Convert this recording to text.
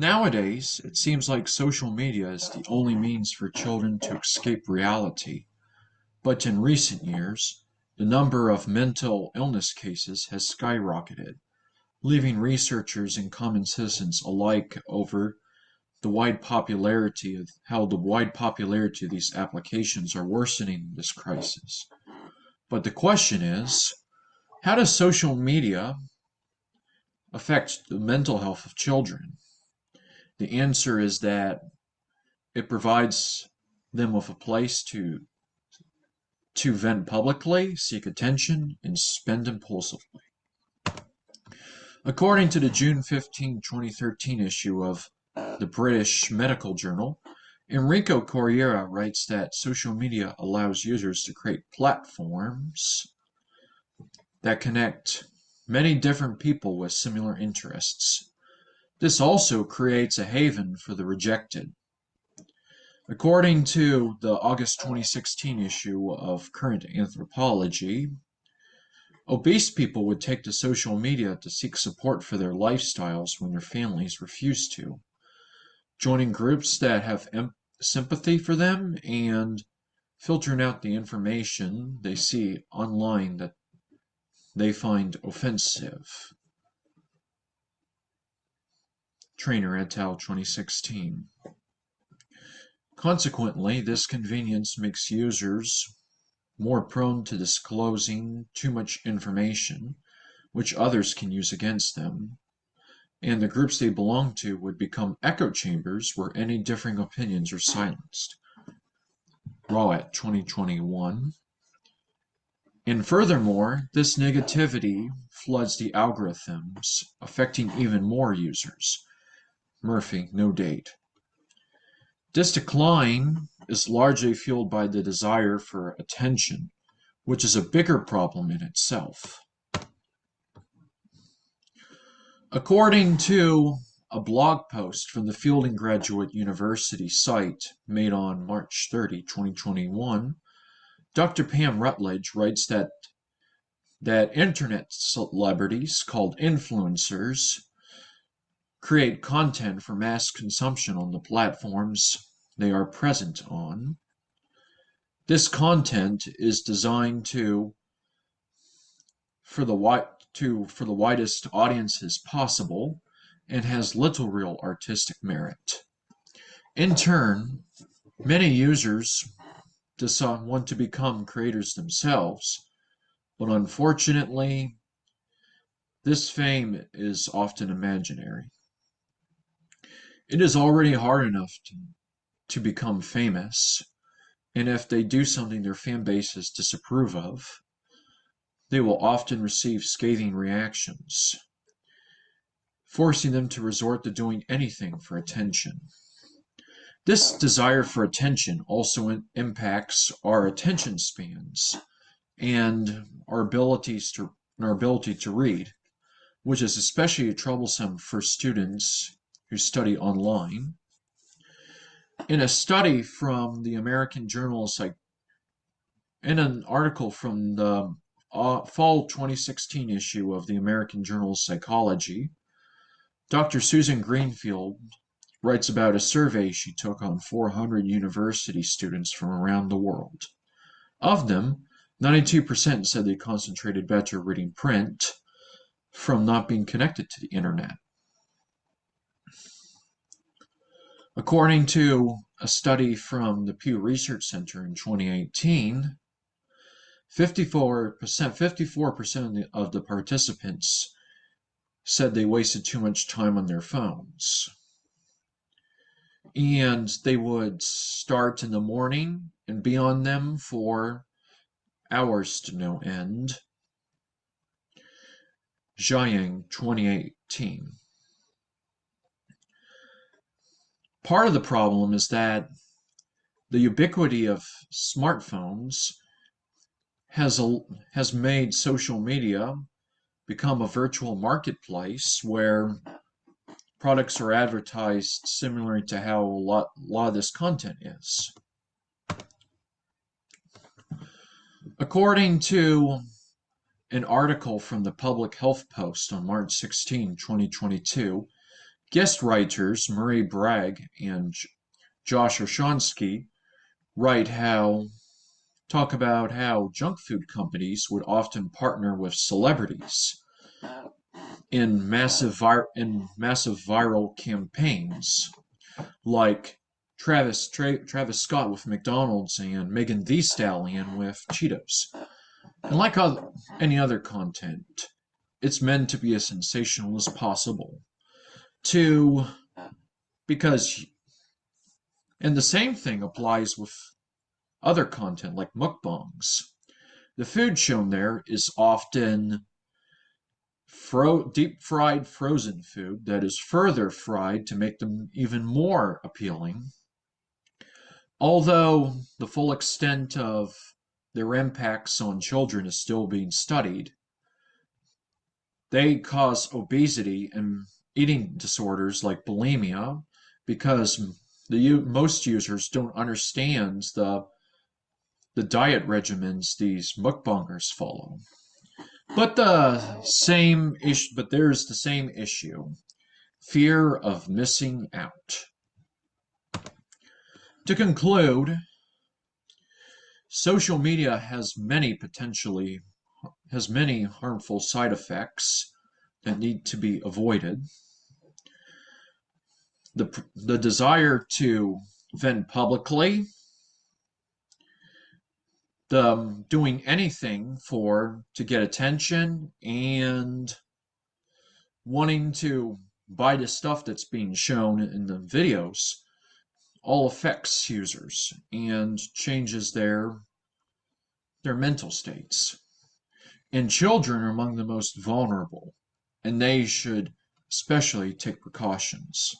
Nowadays, it seems like social media is the only means for children to escape reality. But in recent years, the number of mental illness cases has skyrocketed, leaving researchers and common citizens alike over the wide popularity of these applications are worsening this crisis. But the question is, how does social media affect the mental health of children? The answer is that it provides them with a place to vent publicly, seek attention, and spend impulsively. According to the June 15, 2013 issue of the British Medical Journal, Enrico Corriera writes that social media allows users to create platforms that connect many different people with similar interests. This also creates a haven for the rejected. According to the August 2016 issue of Current Anthropology, obese people would take to social media to seek support for their lifestyles when their families refuse to, joining groups that have sympathy for them and filtering out the information they see online that they find offensive. Trainer et al. 2016. Consequently, this convenience makes users more prone to disclosing too much information, which others can use against them, and the groups they belong to would become echo chambers where any differing opinions are silenced. Rawat 2021. And furthermore, this negativity floods the algorithms, affecting even more users. Murphy, no date. This decline is largely fueled by the desire for attention, which is a bigger problem in itself. According to a blog post from the Fielding Graduate University site made on March 30, 2021, Dr. Pam Rutledge writes that internet celebrities called influencers create content for mass consumption on the platforms they are present on. This content is designed for the widest audiences possible and has little real artistic merit. In turn, many users want to become creators themselves, but unfortunately, this fame is often imaginary. It is already hard enough to become famous, and if they do something their fan bases disapprove of, they will often receive scathing reactions, forcing them to resort to doing anything for attention. This desire for attention also impacts our attention spans and our ability to read, which is especially troublesome for students who study online. In a study from the American Journal of in an article from the fall 2016 issue of the American Journal of Psychology, Dr. Susan Greenfield writes about a survey she took on 400 university students from around the world. Of them, 92% said they concentrated better reading print from not being connected to the internet. According to a study from the Pew Research Center in 2018, 54% of the participants said they wasted too much time on their phones. And they would start in the morning and be on them for hours to no end. Jiang, 2018. Part of the problem is that the ubiquity of smartphones has made social media become a virtual marketplace where products are advertised similar to how a lot of this content is. According to an article from the Public Health Post on March 16, 2022, Guest writers Murray Bragg and Josh Oshansky talk about how junk food companies would often partner with celebrities in massive viral campaigns, like Travis Scott with McDonald's and Megan Thee Stallion with Cheetos. And like any other content, it's meant to be as sensational as possible. To because and the same thing applies with other content like mukbangs. The food shown there is often deep fried frozen food that is further fried to make them even more appealing. Although the full extent of their impacts on children is still being studied, they cause obesity and eating disorders like bulimia because most users don't understand the diet regimens these mukbangers follow. But there's the same issue: fear of missing out. To conclude, social media has many harmful side effects that need to be avoided. The desire to vent publicly, the doing anything to get attention, and wanting to buy the stuff that's being shown in the videos all affects users and changes their mental states. And children are among the most vulnerable, and they should especially take precautions.